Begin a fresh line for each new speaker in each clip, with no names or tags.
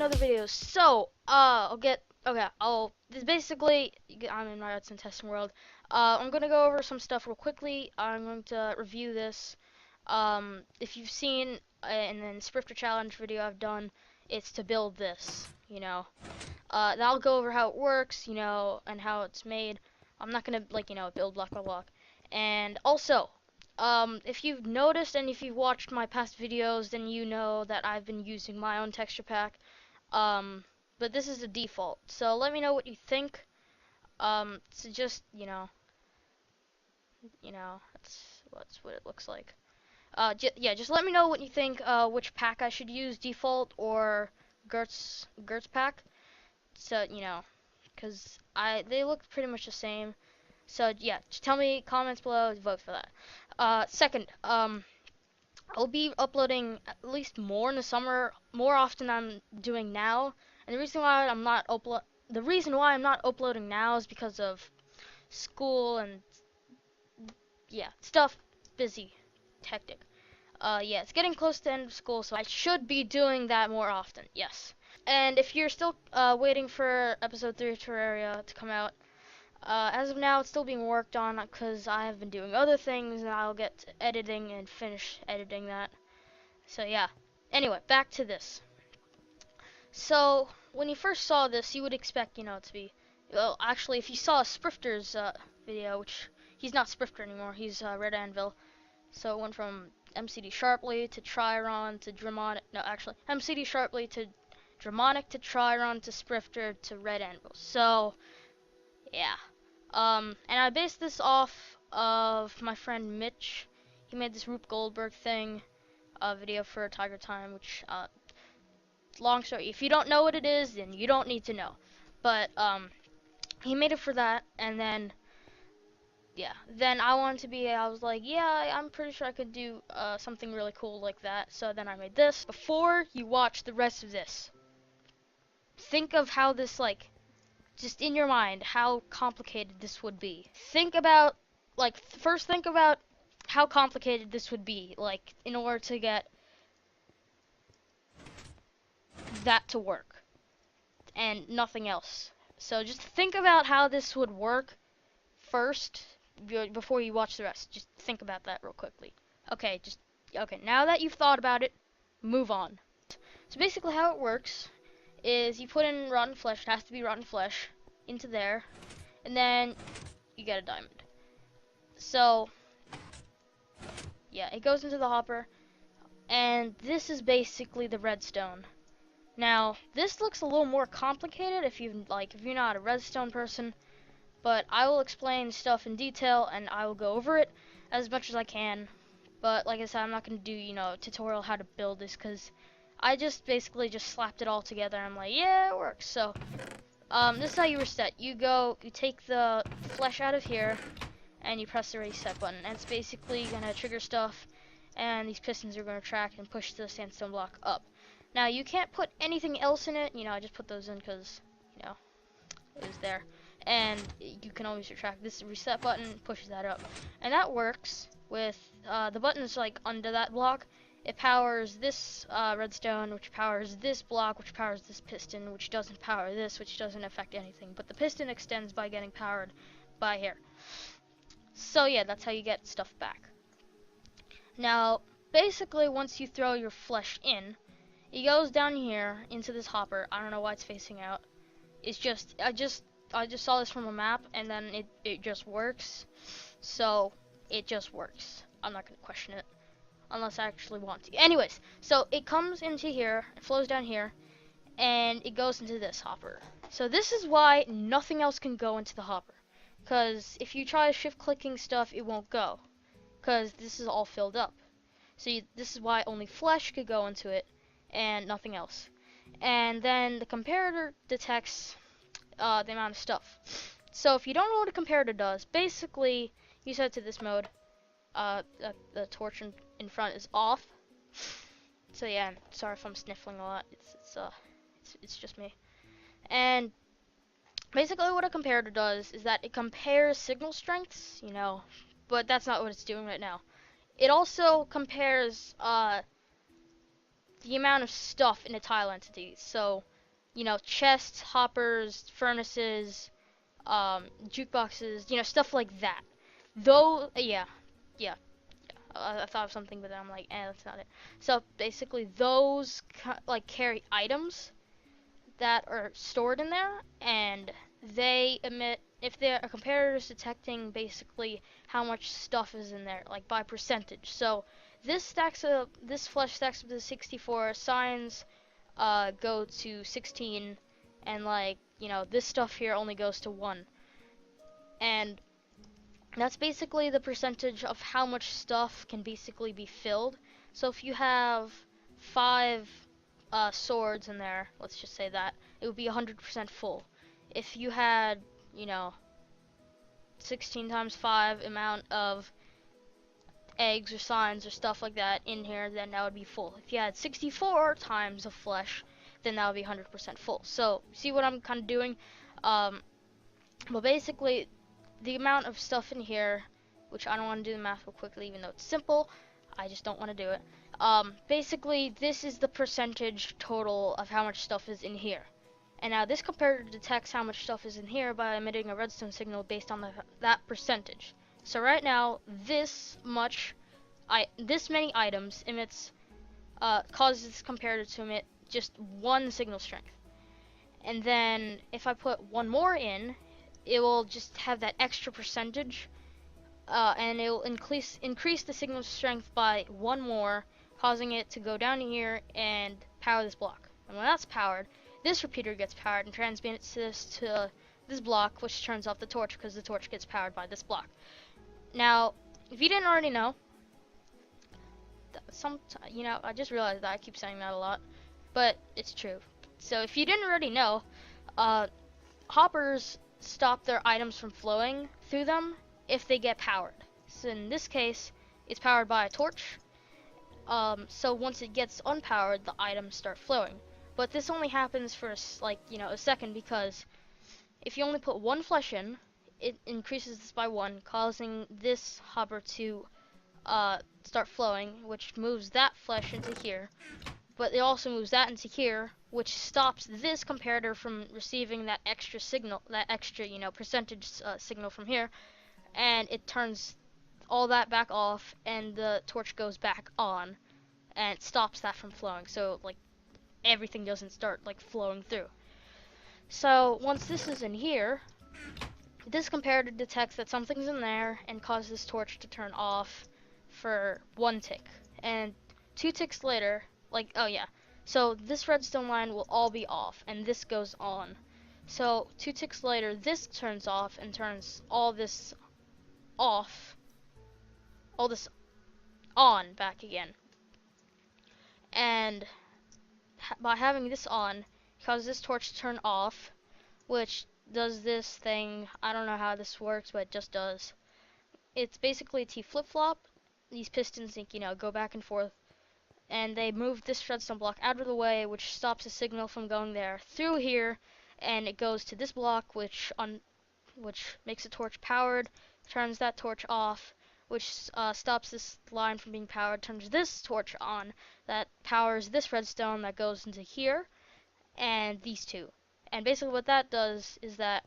another video. So, this basically, I'm in my arts and testing world. I'm gonna go over some stuff real quickly. I'm going to review this. If you've seen in the Sprifter challenge video I've done, it's to build this, then I'll go over how it works, and how it's made. I'm not gonna, build block by block. And also, if you've noticed and if you've watched my past videos, then you know that I've been using my own texture pack. But this is the default. So let me know what you think. So just, that's what it looks like. Yeah, just let me know what you think, which pack I should use, default or Gertz pack. So, because they look pretty much the same. So yeah, just tell me, comments below, vote for that. Second, I'll be uploading at least more in the summer, more often than I'm doing now. And the reason why I'm not uploading now is because of school and yeah, stuff, busy, hectic. Yeah, it's getting close to the end of school, so I should be doing that more often. Yes. And if you're still waiting for episode 3 of Terraria to come out, as of now, it's still being worked on because I have been doing other things, and I'll get to editing and finish editing that. So yeah. Anyway, back to this. So when you first saw this, you would expect, to be. Well, actually, if you saw Sprifter's video, which he's not Sprifter anymore, he's Red Anvil. So it went from MCD Sharply to Triron to Dramonic. No, actually, MCD Sharply to Dramonic to Triron to Sprifter to Red Anvil. So yeah. And I based this off of my friend Mitch. He made this Rube Goldberg thing, video for Tiger Time, which, long story. If you don't know what it is, then you don't need to know. But, he made it for that, and then, yeah. Then I was like, yeah, I'm pretty sure I could do, something really cool like that. So then I made this. Before you watch the rest of this, think of how this, just in your mind, how complicated this would be. First think about how complicated this would be, in order to get that to work, and nothing else. So just think about how this would work first, before you watch the rest. Just think about that real quickly. Okay, now that you've thought about it, move on. So basically how it works is you put in rotten flesh, it has to be rotten flesh, into there, and then you get a diamond. So yeah, it goes into the hopper, and this is basically the redstone. Now, this looks a little more complicated if you're not a redstone person, but I will explain stuff in detail and I will go over it as much as I can. But like I said, I'm not going to do, a tutorial how to build this, because I just basically just slapped it all together. I'm like, yeah, it works. So, this is how you reset. You take the flesh out of here, and you press the reset button, and it's basically going to trigger stuff, and these pistons are going to track and push the sandstone block up. Now, you can't put anything else in it. I just put those in because, it was there. And you can always retract. This reset button pushes that up. And that works with the buttons, under that block. It powers this redstone, which powers this block, which powers this piston, which doesn't power this, which doesn't affect anything. But the piston extends by getting powered by here. So yeah, that's how you get stuff back. Now, basically, once you throw your flesh in, it goes down here into this hopper. I don't know why it's facing out. It's just, I just saw this from a map, and then it just works. So, it just works. I'm not going to question it, unless I actually want to. Anyways, so it comes into here, it flows down here, and it goes into this hopper. So this is why nothing else can go into the hopper. Because if you try shift-clicking stuff, it won't go. Because this is all filled up. So this is why only flesh could go into it, and nothing else. And then the comparator detects the amount of stuff. So if you don't know what a comparator does, basically you set it to this mode. The torch in front is off. So yeah, sorry if I'm sniffling a lot. It's just me. And basically what a comparator does is that it compares signal strengths, but that's not what it's doing right now. It also compares the amount of stuff in a tile entity. So you know, chests, hoppers, furnaces, jukeboxes, you know, stuff like that. Though, yeah. I thought of something, but then I'm like, that's not it. So basically, those like carry items that are stored in there, and they emit if a comparator is detecting basically how much stuff is in there, like by percentage. So this flesh stacks up to 64, signs go to 16, and like, you know, this stuff here only goes to 1. And that's basically the percentage of how much stuff can basically be filled. So if you have 5 swords in there, let's just say that, it would be 100% full. If you had, you know, 16 times 5 amount of eggs or signs or stuff like that in here, then that would be full. If you had 64 times of flesh, then that would be 100% full. So, see what I'm kind of doing? But basically, the amount of stuff in here, which I don't want to do the math real quickly, even though it's simple, I just don't want to do it. Basically, this is the percentage total of how much stuff is in here. And now this comparator detects how much stuff is in here by emitting a redstone signal based on that percentage. So right now, this many items emits, causes this comparator to emit just 1 signal strength. And then if I put 1 more in, it will just have that extra percentage, and it will increase the signal strength by 1 more, causing it to go down here and power this block. And when that's powered, this repeater gets powered and transmits this to this block, which turns off the torch because the torch gets powered by this block. Now, if you didn't already know, you know, I just realized that I keep saying that a lot, but it's true. So if you didn't already know, hoppers stop their items from flowing through them if they get powered. So in this case, it's powered by a torch. So once it gets unpowered, the items start flowing. But this only happens for like, you know, a second, because if you only put 1 flesh in, it increases this by 1, causing this hopper to start flowing, which moves that flesh into here. But it also moves that into here, which stops this comparator from receiving that extra signal, that extra, you know, percentage signal from here, and it turns all that back off, and the torch goes back on, and it stops that from flowing. So like everything doesn't start like flowing through. So once this is in here, this comparator detects that something's in there and causes this torch to turn off for 1 tick, and 2 ticks later, like, oh yeah, so this redstone line will all be off and this goes on. So 2 ticks later, this turns off and turns all this off, all this on back again. And by having this on, causes this torch to turn off, which does this thing. I don't know how this works, but it just does. It's basically a T flip-flop. These pistons, you know, go back and forth, and they move this redstone block out of the way, which stops the signal from going there through here, and it goes to this block, which makes the torch powered, turns that torch off, which stops this line from being powered, turns this torch on, that powers this redstone that goes into here, and these two. And basically what that does is that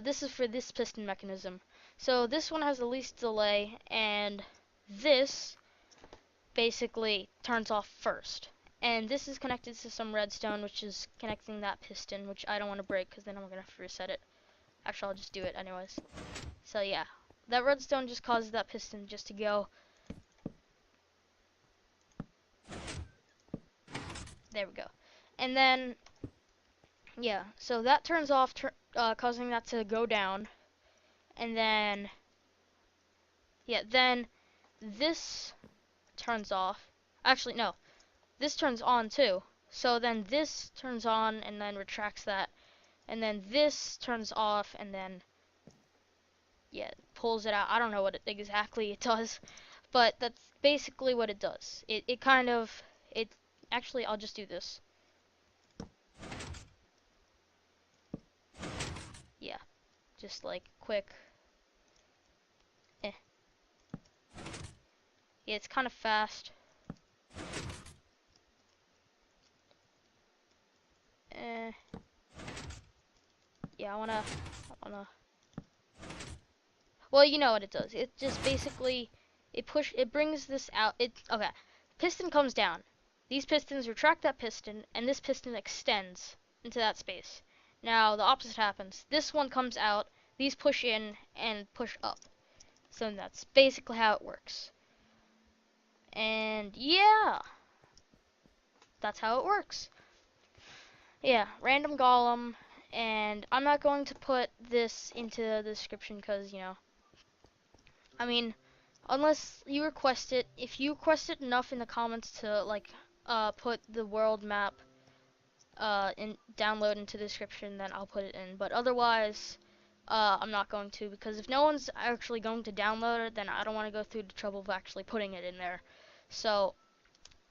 this is for this piston mechanism. So this one has the least delay, and this basically turns off first. And this is connected to some redstone, which is connecting that piston, which I don't want to break because then I'm going to have to reset it. Actually, I'll just do it anyways. So yeah, that redstone just causes that piston just to go. There we go. And then, yeah, so that turns off, causing that to go down. And then, yeah, then this turns off. Actually, no, this turns on too. So then this turns on and then retracts that. And then this turns off and then, yeah, pulls it out. I don't know what exactly it does, but that's basically what it does. It kind of, actually, I'll just do this. Yeah, just like quick. Eh. Yeah, it's kind of fast. yeah, I wanna. Well, you know what it does. It just basically, it brings this out. Okay. Piston comes down. These pistons retract that piston, and this piston extends into that space. Now the opposite happens. This one comes out. These push in and push up. So that's basically how it works. And yeah, that's how it works. Yeah, random golem, and I'm not going to put this into the description because, you know, I mean, unless you request it, if you request it enough in the comments to, like, put the world map, download into the description, then I'll put it in. But otherwise, I'm not going to, because if no one's actually going to download it, then I don't want to go through the trouble of actually putting it in there. So,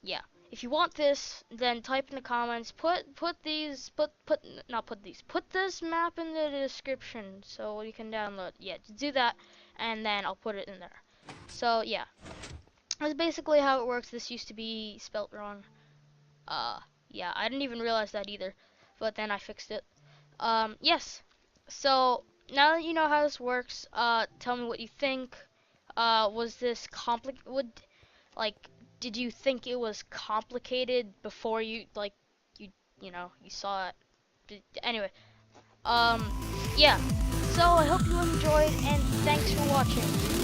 yeah. If you want this, then type in the comments, put this map in the description so you can download. Yeah, just do that, and then I'll put it in there. So, yeah. That's basically how it works. This used to be spelt wrong. Yeah, I didn't even realize that either, but then I fixed it. Yes. So, now that you know how this works, tell me what you think. Was this like, did you think it was complicated before you, like, you saw it? Anyway, yeah. So, I hope you enjoyed, and thanks for watching.